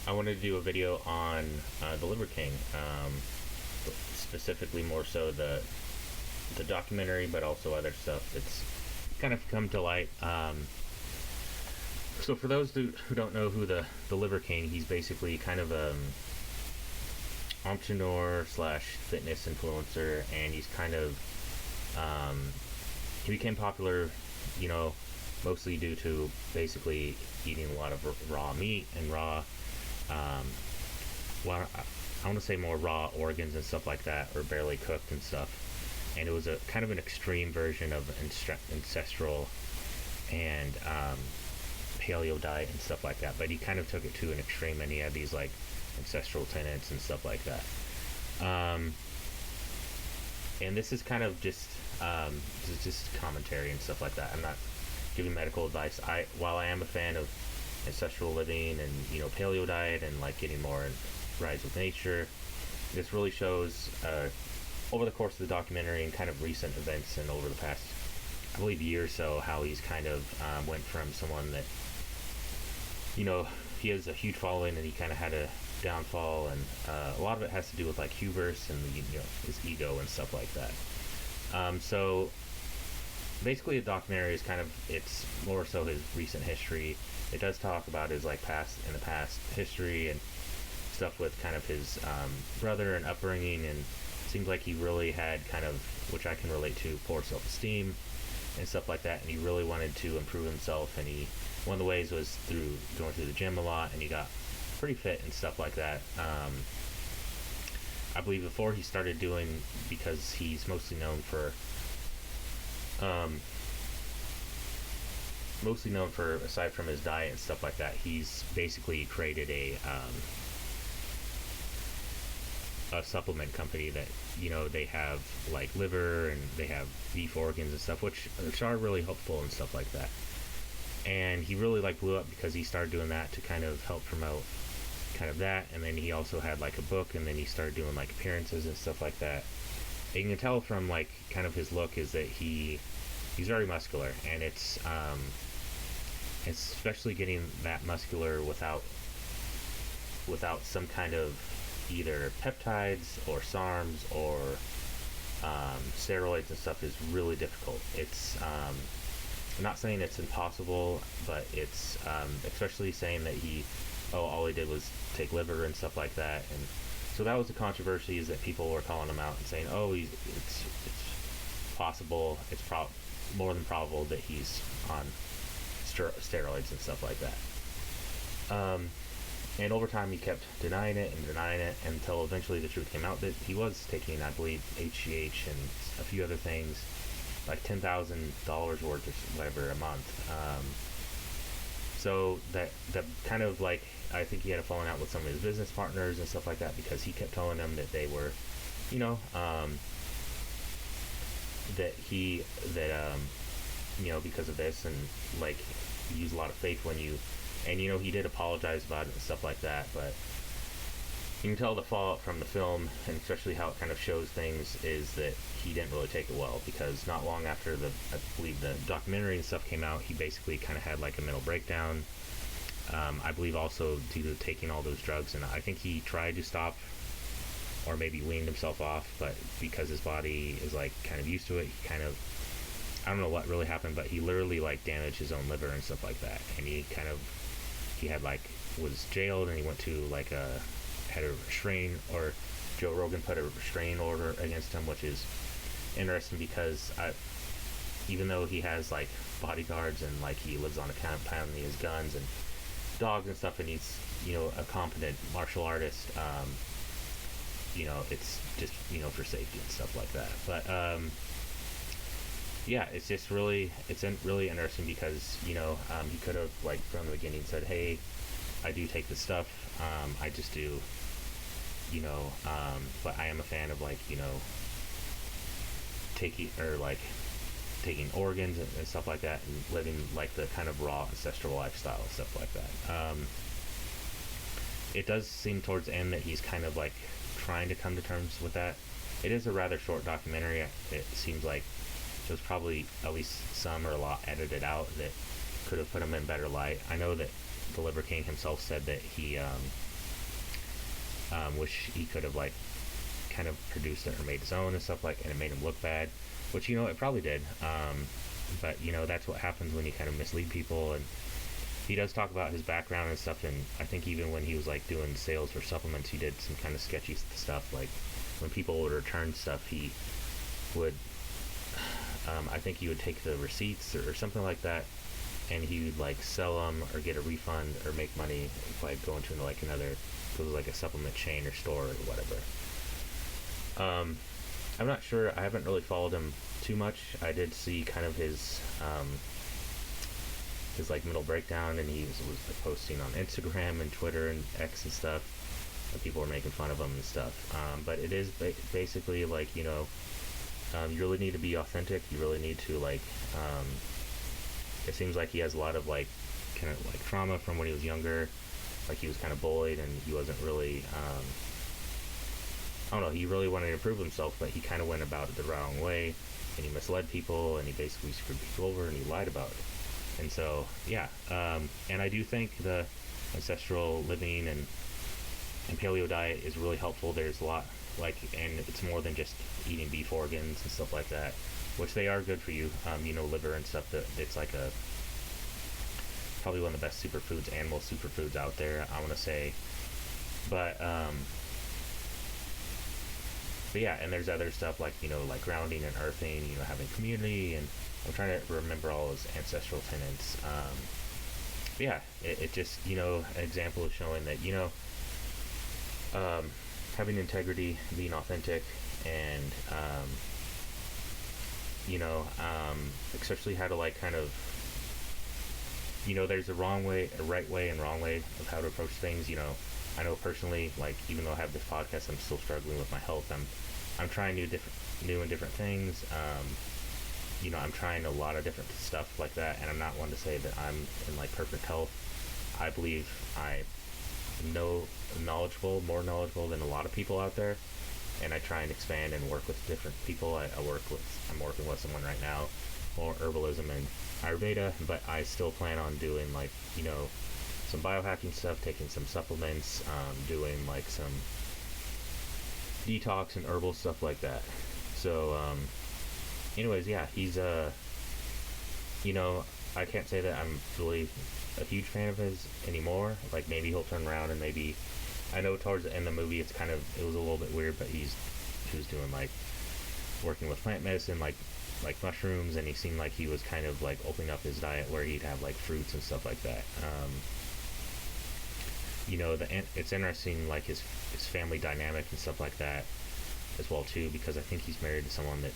I wanted to do a video on the Liver King, specifically more so the documentary, but also other stuff that's kind of come to light. So for those who don't know who the Liver King, he's basically kind of a entrepreneur slash fitness influencer, and he's kind of he became popular, mostly due to basically eating a lot of raw meat and raw well, I want to say more raw organs and stuff like that, or barely cooked and stuff. And it was a kind of an extreme version of ancestral and paleo diet and stuff like that. But he kind of took it to an extreme, and he had these like ancestral tenets and stuff like that. And this is kind of just this is just commentary and stuff like that. I'm not giving medical advice. While I am a fan of ancestral living and paleo diet and like getting more in rise with nature, this really shows over the course of the documentary and kind of recent events and over the past, I believe, year or so, how he's kind of went from someone that he has a huge following, and he kind of had a downfall, and a lot of it has to do with like hubris and his ego and stuff like that. So basically, the documentary is it's more so his recent history. It does talk about his like past history and stuff with kind of his brother and upbringing, and it seems like he really had kind of, which I can relate to, poor self-esteem and stuff like that, and he really wanted to improve himself, and one of the ways was through going to the gym a lot, and he got pretty fit and stuff like that. I believe before he started doing, because he's mostly known for aside from his diet and stuff like that, he's basically created a supplement company that they have like liver, and they have beef organs and stuff, which are really helpful and stuff like that. And he really like blew up because he started doing that to kind of help promote kind of that. And then he also had like a book, and then he started doing like appearances and stuff like that. And you can tell from like kind of his look is that he's very muscular, and it's especially getting that muscular without some kind of either peptides or SARMs or steroids and stuff is really difficult. It's I'm not saying it's impossible, but it's especially saying that all he did was take liver and stuff like that. And so that was the controversy, is that people were calling him out and saying, it's possible, it's more than probable that he's on steroids and stuff like that. And over time he kept denying it until eventually the truth came out that he was taking, I believe, HGH and a few other things, like $10,000 worth or whatever a month. So that kind of like, I think he had a falling out with some of his business partners and stuff like that, because he kept telling them that they were, because of this, and like you use a lot of faith when you, and he did apologize about it and stuff like that, but you can tell the fallout from the film, and especially how it kind of shows things, is that he didn't really take it well, because not long after I believe the documentary and stuff came out, he basically kind of had like a mental breakdown. I believe also due to taking all those drugs, and I think he tried to stop or maybe weaned himself off, but because his body is like kind of used to it, he kind of, I don't know what really happened, but he literally like damaged his own liver and stuff like that, and he had like was jailed, and he went to like had a restraint, or Joe Rogan put a restraining order against him, which is interesting because even though he has like bodyguards and like he lives on a compound and he has guns and dogs and stuff, and he's a competent martial artist, it's just for safety and stuff like that. But yeah, it's just really really interesting because he could have like from the beginning said, hey, I do take this stuff, I just do, but I am a fan of like taking organs and stuff like that, and living like the kind of raw ancestral lifestyle and stuff like that. It does seem towards the end that he's kind of like trying to come to terms with that. It is a rather short documentary. It seems like there's probably at least some or a lot edited out that could have put him in better light. I know that the Liver King himself said that he Wish he could have like kind of produced it or made his own and stuff like, and it made him look bad, which it probably did. But that's what happens when you kind of mislead people. And he does talk about his background and stuff, and I think even when he was like doing sales for supplements, he did some kind of sketchy stuff. Like when people would return stuff, he would I think he would take the receipts or something like that, and he would like sell them or get a refund or make money by going to like another, it was like a supplement chain or store or whatever. I'm not sure, I haven't really followed him too much. I did see kind of his like middle breakdown, and he was like posting on Instagram and Twitter and X and stuff, and people were making fun of him and stuff. But it is basically like, you really need to be authentic. You really need to like, it seems like he has a lot of like kind of like trauma from when he was younger. Like he was kind of bullied, and he wasn't really, I don't know, he really wanted to prove himself, but he kind of went about it the wrong way, and he misled people, and he basically screwed people over, and he lied about it. And so, yeah, and I do think the ancestral living and paleo diet is really helpful. There's a lot, like, and it's more than just eating beef organs and stuff like that, which they are good for you. Liver and stuff, that it's like probably one of the best superfoods, animal superfoods out there, I want to say. But yeah, and there's other stuff like, like grounding and earthing, having community, and I'm trying to remember all his ancestral tenets. But yeah, it just, an example of showing that, having integrity, being authentic, and, especially how to like kind of, there's a wrong way, a right way and wrong way of how to approach things. I know personally, like, even though I have this podcast, I'm still struggling with my health. I'm trying new and different things. I'm trying a lot of different stuff like that, and I'm not one to say that I'm in like perfect health. I believe I know more knowledgeable than a lot of people out there, and I try and expand and work with different people. I'm working with someone right now, more herbalism and Ayurveda, but I still plan on doing like, some biohacking stuff, taking some supplements, doing like some detox and herbal stuff like that. So, anyways, yeah, he's I can't say that I'm really a huge fan of his anymore. Like, maybe he'll turn around, and maybe, I know towards the end of the movie it was a little bit weird, but he was doing like working with plant medicine, like mushrooms, and he seemed like he was kind of like opening up his diet where he'd have like fruits and stuff like that. It's interesting, like his family dynamic and stuff like that as well too, because I think he's married to someone that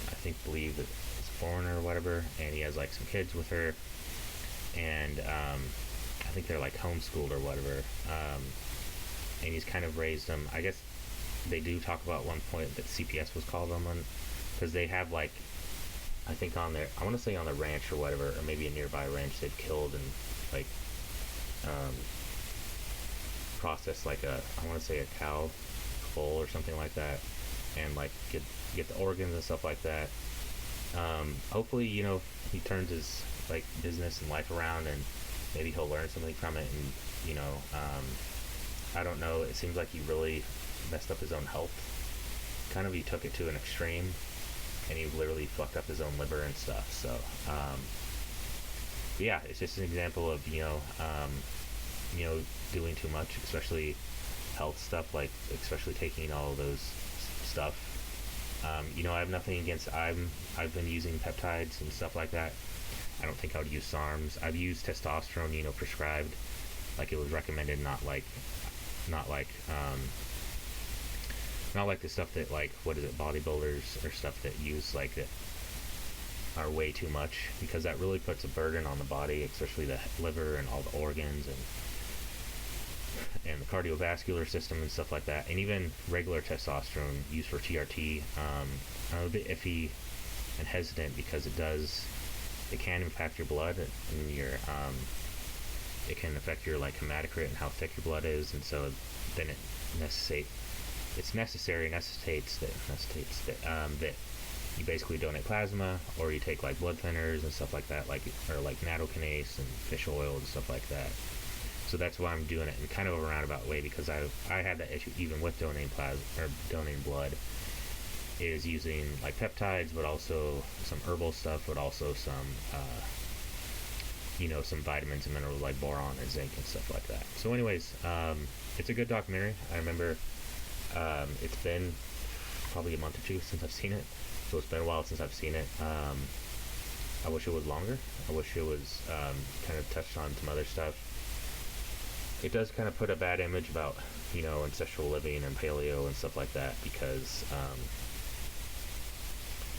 I think believe that is a foreigner or whatever, and he has like some kids with her, and I think they're like homeschooled or whatever, and he's kind of raised them. I guess they do talk about one point that CPS was called on one, because they have like, I think on their, I want to say on the ranch or whatever, or maybe a nearby ranch, they've killed and like processed like I want to say a cow foal or something like that, and like get the organs and stuff like that. Hopefully, he turns his like business and life around, and maybe he'll learn something from it. And I don't know, it seems like he really messed up his own health. Kind of, he took it to an extreme, and he literally fucked up his own liver and stuff. So yeah, it's just an example of doing too much, especially health stuff, like especially taking all of those stuff. I have nothing against, I've been using peptides and stuff like that. I don't think I would use SARMs. I've used testosterone, prescribed, like it was recommended, not like the stuff that, like, what is it, bodybuilders or stuff that use, like, that are way too much, because that really puts a burden on the body, especially the liver and all the organs and the cardiovascular system and stuff like that. And even regular testosterone used for TRT, I'm a bit iffy and hesitant, because it can impact your blood and your it can affect your like hematocrit and how thick your blood is, and so then it necessitates that you basically donate plasma, or you take like blood thinners and stuff like that, or like nattokinase and fish oil and stuff like that. So that's why I'm doing it in kind of a roundabout way, because I had that issue even with donating plasma or donating blood, is using like peptides, but also some herbal stuff, but also some some vitamins and minerals like boron and zinc and stuff like that. So anyways, it's a good documentary. I remember it's been probably a month or two since I've seen it, so it's been a while since I've seen it. I wish it was longer. I wish it was kind of touched on some other stuff. It does kind of put a bad image about ancestral living and paleo and stuff like that, because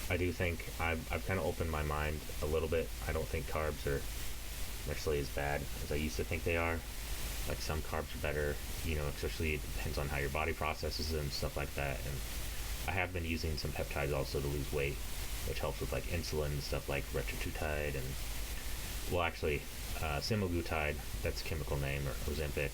I do think I've kind of opened my mind a little bit. I don't think carbs are necessarily as bad as I used to think they are. Like, some carbs are better, especially it depends on how your body processes them and stuff like that. And I have been using some peptides also to lose weight, which helps with like insulin and stuff like retatrutide and, well, actually, semaglutide, that's a chemical name, or Ozempic,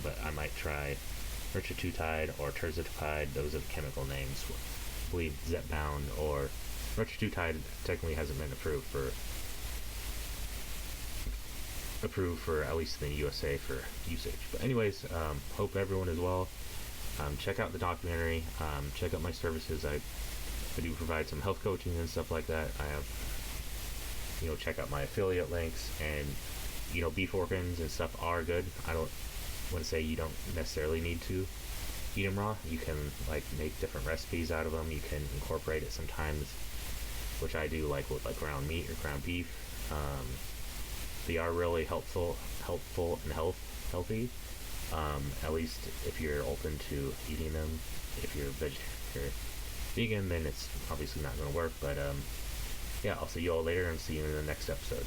but I might try retatrutide or terzepatide. Those are the chemical names. I believe Zepbound or retatrutide technically hasn't been approved for at least in the USA for usage. But anyways, hope everyone is well. Check out the documentary. Check out my services. I do provide some health coaching and stuff like that. I have, check out my affiliate links, and beef organs and stuff are good. I don't want to say you don't necessarily need to eat them raw. You can like make different recipes out of them. You can incorporate it sometimes, which I do, like with like ground meat or ground beef. They are really helpful and healthy. At least if you're open to eating them. If you're vegan, then it's obviously not going to work. But yeah, I'll see you all later, and see you in the next episode.